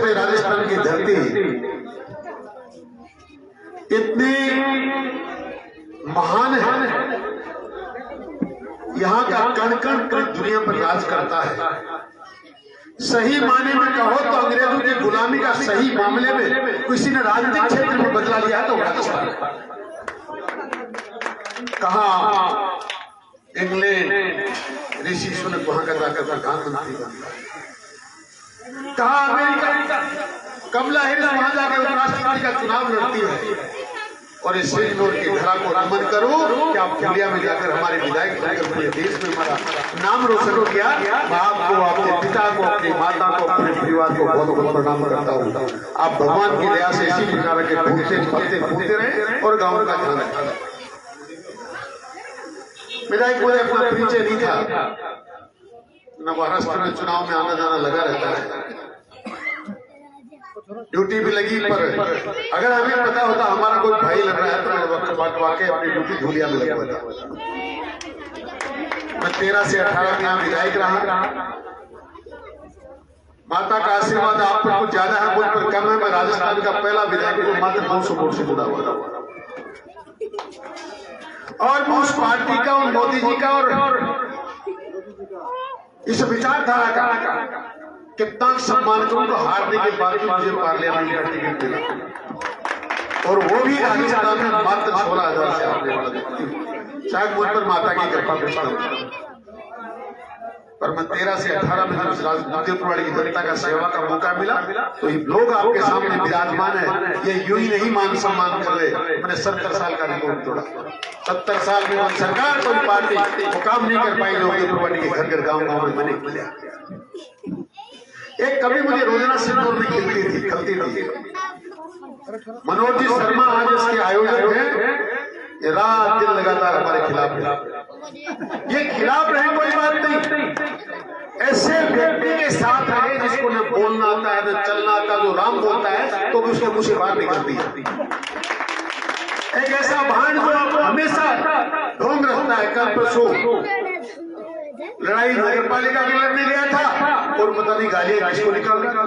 में राजस्थान की धरती इतनी महान है, यहाँ का कण कण पूरी दुनिया पर राज करता है। सही माने में कहो तो अंग्रेजों की गुलामी का सही मामले में किसी ने राजनीतिक क्षेत्र में बदला लिया तो राजस्थान। कहा इंग्लैंड ऋषि सुनक वहां का जाकर प्रधानमंत्री बनता है। कहा अमेरिका कमला हैरिस वहां जाकर उपराष्ट्रपति का चुनाव लड़ती है। और इस सिंगनौर की धरा को नमन करो कि आप इंडिया में जाकर हमारे विधायक बनकर पूरे देश में हमारा नाम रोशन किया। मैं आपको, आपके पिता को, अपनी माता को, अपने परिवार को बहुत बहुत प्रणाम करता हूँ। आप भगवान की दया से इसी प्रकार के फूलते पत्ते फूलते रहे और गाँव का ध्यान रखा। विधायक मुझे अपना परिचय नहीं था न, महाराष्ट्र में चुनाव में आना जाना लगा रहता है, ड्यूटी भी लगी। पर अगर हमें पता होता हमारा कोई भाई लग रहा है तो मैं वाकई अपनी ड्यूटी धूलिया में लगा था। मैं 13 से 18 में विधायक रहा। माता का आशीर्वाद आप पर कुछ ज्यादा है, मुझ पर कम है। मैं राजस्थान का पहला विधायक हूँ मात्र 900 वोट से जुड़ा हुआ था। और मैं उस पार्टी का, उन मोदी जी का और इस विचारधारा का कितना सम्मान करूं तो हारने के बाद मुझे पार्लियामेंट का टिकट मिला, और वो भी राजस्थान में मात्र 16,000 से हारने वाला व्यक्ति। शायद मुझ पर माता की कृपा पूछता, पर मैं 13 से 18 में जब राजस्थान की जनता का सेवा का मौका मिला तो ये लोग आपके सामने विराजमान है। ये यूं ही नहीं मान सम्मान कर रहे। मैंने 70 साल का रिकॉर्ड तोड़ा। 70 साल में सरकार कोई पार्टी वो काम नहीं कर पाई जो के घर घर गाँव गाँव में मैंने किया। एक कभी मुझे रोजाना सिंदूर में खिलती थी। मनोज जी शर्मा आज इसके आयोजक हैं। ये रात दिन लगातार हमारे खिलाफ है। ये खिलाफ रहे कोई बात नहीं, ऐसे व्यक्ति के साथ रहे जिसको न बोलना आता है न चलना आता, जो राम बोलता है तो भी उसके मुंह से बाहर निकलती है। एक ऐसा भांड जो हमेशा ढोंग रखता है। कल परसों लड़ाई नगर पालिका की लड़ने गया था और पता नहीं गालियां किसको निकाल रहा।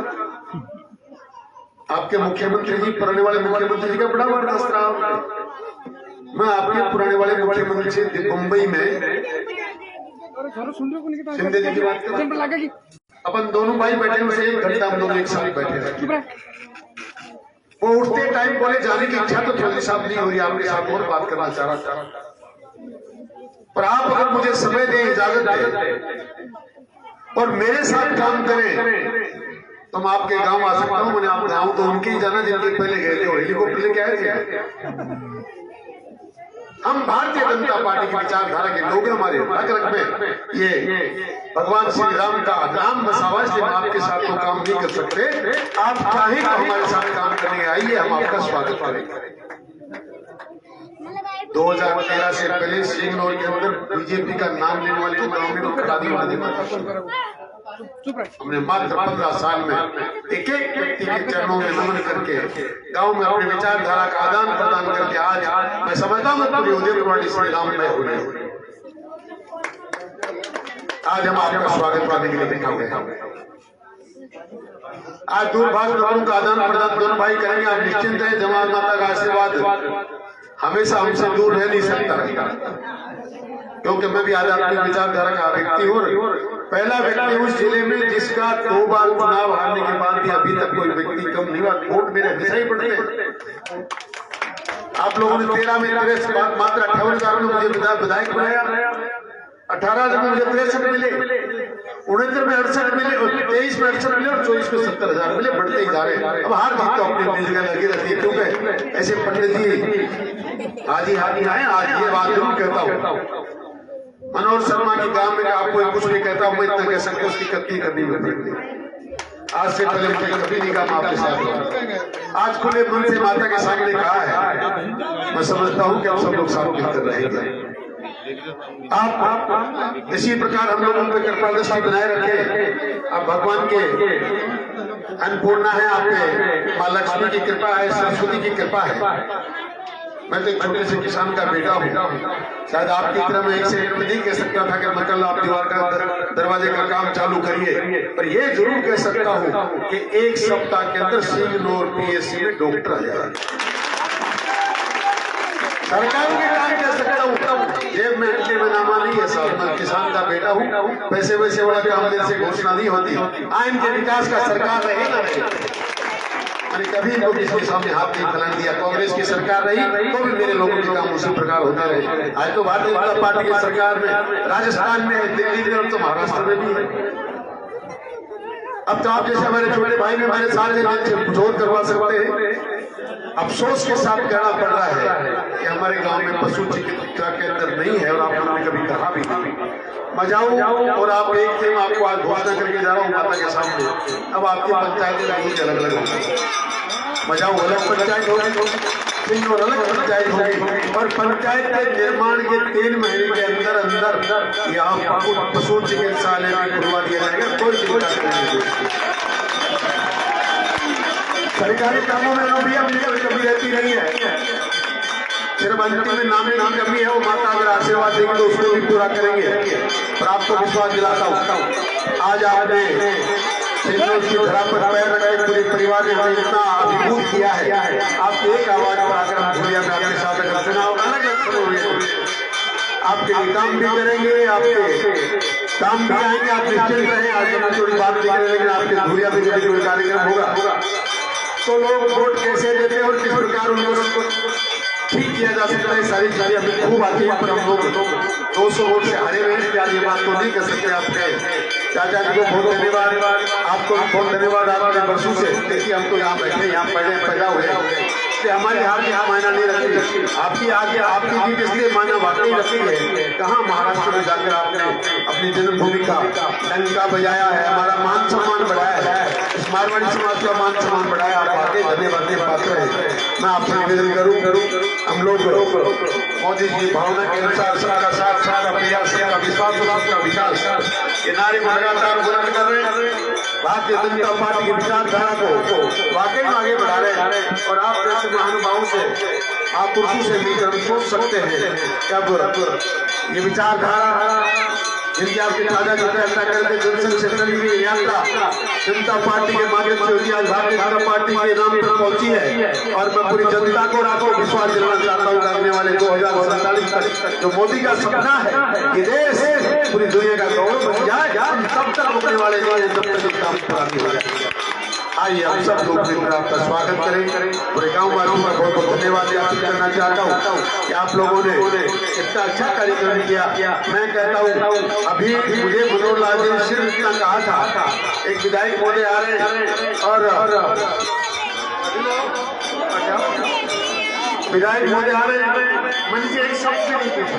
आपके मुख्यमंत्री जी, पुराने वाले मुख्यमंत्री जी का बड़ा बर्दाश्त रहा। मैं आपके पुराने वाले मुख्यमंत्री से मुंबई में शिंदे जी की बात कर रहा हूं। अपन दोनों भाई बैठे हुए 1 घंटा हम लोग एक साथ बैठे थे। वो उठते टाइम बोले जाने की इच्छा तो चौधरी साहब नहीं हो रही, आपके साथ और बात करना चाह रहा था, पर आप अगर मुझे समय दें, इजाजत दें और मेरे साथ काम करें तो मैं आपके गांव आ सकता हूं। मैंने आप गांव तो उनके ही जाना जिनके पहले गए थे और हेलीकॉप्टर लेके आए थे। हम भारतीय जनता पार्टी की विचारधारा के लोग हैं। हमारे रग रग में ये भगवान श्री राम का नाम बसावा, इसलिए हम आपके साथ तो काम नहीं कर सकते। आप चाहें तो हमारे साथ काम करने आइए, हम आपका स्वागत करेंगे। 2013 से पहले सिंगनौर के अंदर बीजेपी का नाम लेने वाले गाँव में हमने मात्र 15 साल में एक एक व्यक्ति के चरणों में नमन करके गांव में अपने विचारधारा का आदान प्रदान करके आज मैं समझता हूँ पूरी उदयपुर श्री राममय हो रही है। आज हम आपका स्वागत करने के लिए बैठे गए। आज दूरभाष लोगों का आदान प्रदान दोनों भाई करेंगे। आप निश्चिंत हैं, जमात माता का आशीर्वाद हमेशा हमसे दूर रह नहीं सकता, क्योंकि मैं भी आध्यात्मिक विचारधारा का व्यक्ति हूँ। पहला व्यक्ति उस जिले में जिसका 2 बार चुनाव हारने के बाद भी अभी तक कोई व्यक्ति कम नहीं हुआ। वोट मेरे हमेशा ही बढ़ते। आप लोगों ने 13 में मात्र 58,000 में मुझे विधायक बनाया। 18 में मुझे 63 मिले, 69 में 68 मिले, 23 में 68 मिले और 24 में 70,000 मिले। बढ़ते ही जा रहे हैं। अब हार जीत तो अपनी जगह लगी रहती है, क्योंकि ऐसे पंडित जी हाजी आए। आज ये बात जरूर कहता हूँ, मनोज शर्मा के गांव में आपको कुछ नहीं कहता हूँ, मैं इतना कह सकता हूँ उसकी कत्ती करनी पड़ती। आज से पहले मुझे कभी नहीं कहा आपके साथ। आज खुले मन से माता के सामने कहा है। मैं समझता हूँ कि आप सब लोग साथ मिलकर रहेंगे। आप इसी प्रकार हम लोगों पे कृपा दृष्टि बनाए रखें। आप भगवान के अन्नपूर्णा है, आप पे माँ लक्ष्मी की कृपा है, सरस्वती की कृपा है। मैं तो एक छोटे से किसान का बेटा हूँ। शायद आपकी तरह मैं एक सेकंड में नहीं कह सकता था कि मैं कल आप दीवार का दरवाजे का काम चालू करिए, पर ये जरूर कह सकता हूँ कि एक सप्ताह के अंदर सिंगनौर PSC में डॉक्टर आ जाए। सरकार के काम कह सकता हूँ, जेब में अंटे में नामा नहीं है साहब। मैं किसान का बेटा हूँ, पैसे वैसे वाला काम मेरे से घोषणा नहीं होती। आइन के विकास का सरकार रहे ना रहे, मैंने कभी इनको किसी के सामने हाथ नहीं फैलाने दिया। कांग्रेस की सरकार रही तो भी मेरे लोगों के काम उसी प्रकार होते रहे। आज तो भारतीय जनता पार्टी की सरकार में राजस्थान में, दिल्ली में, तो महाराष्ट्र में भी है। अब तो आप जैसे हमारे छोटे भाई में हमारे सारे जोर करवा सकते हैं। अफसोस के साथ कहना पड़ रहा है कि हमारे गांव में पशु चिकित्सा केंद्र नहीं है, और आप लोगों ने कभी कहा भी नहीं। मैं जाऊं और आप एक दिन आपको आज घोषणा करके जा रहा हूँ माता के सामने, अब आपकी पंचायतें अलग अलग होंगी। मैं जाऊं अलग पंचायत होगी और अलग पंचायत होगी, और पंचायत के निर्माण के 3 महीने के अंदर अंदर यहाँ पशु चिकित्सालय भी खुलवा दिया जाएगा। कोई चिंता नहीं। सरकारी कामों में कमी रहती नहीं है, सिर्फ अंतिम में नाम की कमी है। वो माता अगर आशीर्वाद देंगे तो उसको भी पूरा करेंगे। पर आपको विश्वास दिलाता हूँ, आज आपने सिंधु की धरा पर पैर रखे, पूरे परिवार ने हमें इतना अभिभूत किया है। आपकी एक आवाज पर आकर हम दुनिया में आपके साथ अगर चुनाव अलग अलग आपके लिए काम भी करेंगे, आपके काम भी आएंगे, आप निश्चित रहें। आज हम थोड़ी बात नहीं करें, लेकिन आपके धुरिया में जो कोई कार्यक्रम होगा तो लोग वोट कैसे देते हैं और किस प्रकार उनको ठीक किया जा सकता है, सारी चीजें हमें खूब आती है। पर हम लोग 200 वोट से हारे हुए हैं, ये बात तो नहीं कर सकते। आपके चाचा जी को बहुत धन्यवाद, आपको बहुत धन्यवाद। आपने वर्षों से देखिए, हम तो यहाँ बैठे, यहाँ पैदा हुए, हमारी हार यहाँ मायना नहीं रखती। आपकी आगे आपकी जीत इसलिए मायना वाकई रखती है। कहाँ महाराष्ट्र में जाकर आपने अपनी जन्मभूमि का डंका बजाया है, हमारा मान सम्मान बढ़ाया है, इस मारवाड़ी समाज का मान सम्मान बढ़ाया। आप आगे धन्यवाद के पात्र है। मैं आपसे निवेदन करूँ, हम लोग मोदी जी भावना के अनुसार सबका साथ साथ प्रयास, सबका विश्वास और सबका विकास, ये नारे को लगातार बुलंद कर रहे हैं। भारतीय जनता पार्टी की विचारधारा को वाकई में आगे बढ़ा रहे हैं। और आप जैसे महानुभावों से, आप पुरुषों से मिलकर हम सोच सकते हैं कि अब ये विचारधारा जिनकी आपके चाचा जी फैसला करते जनसंघ से चली हुई यात्रा जनता पार्टी के माध्यम से होती, आज भारतीय जनता पार्टी के नाम पर पहुंची है। और मैं पूरी जनता को आपको विश्वास दिलाना चाहता हूँ, आने वाले 2047 तक जो मोदी का सपना है, ये देश पूरी दुनिया का गौरव बन जाए, हम तब तक रुकने वाले नहीं है जब तक काम पूरा नहीं हो जाए। आइए हम सब लोग मिलकर आपका स्वागत करें। पूरे गाँव वालों का बहुत बहुत धन्यवाद ज्ञापित करना चाहता हूँ कि आप लोगों ने इतना अच्छा कार्यक्रम किया। मैं कहता हूँ, अभी मुझे मनोहर लाल जी सिर्फ इतना कहा था, एक विधायक महोदय आ रहे हैं और विधायक महोदय आ रहे हैं, मन से एक शब्द भी नहीं पूछा।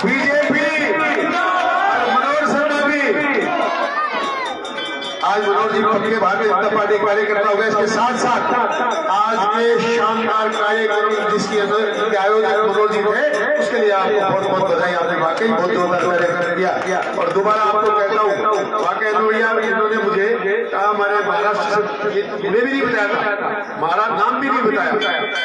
बीजेपी मनोहर शर्मा भी आज मनोहर जी पक्के भारतीय जनता पार्टी कार्यकर्ता हो गए। इसके साथ साथ आज के शानदार कार्यक्रम जिसकी आयोजक मनोहर जी थे, उसके लिए आपको बहुत बहुत बधाई। आपने वाकई बहुत जोरदार कार्यक्रम किया। और दोबारा आपको कहता हूँ, वाकई इन्होंने मुझे कहा हमारे महाराष्ट्र मुझे भी नहीं बताया था, महाराज नाम भी नहीं बताया।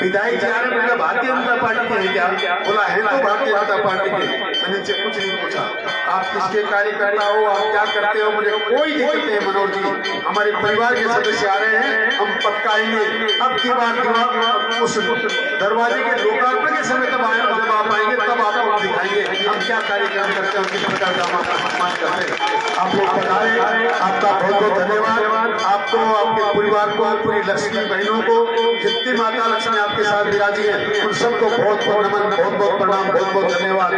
विधायक जी आ रहे हैं, भारतीय जनता पार्टी के हैं क्या? बोला है तो भारतीय जनता पार्टी के। मैंने कुछ नहीं पूछा, आप किसके कार्यकर्ता हो, आप क्या करते हो, मुझे कोई दिक्कत नहीं। मनोहर जी हमारे परिवार के सदस्य आ रहे हैं, हम पक्का आएंगे। अब की बार उस दरवाजे के लोकार्पण के समय जब आप आएंगे तब आपको दिखाएंगे हम क्या कार्यक्रम करते हैं, किस प्रकार का हम सम्मान करते हैं। आप लोग बताएं, आपका बहुत बहुत धन्यवाद। आपको, आपके परिवार को, पूरी लक्ष्मी बहनों को, जितनी माता लक्ष्मी आपके साथ विराजी है, उन सबको बहुत बहुत नमन, बहुत बहुत प्रणाम, बहुत बहुत धन्यवाद।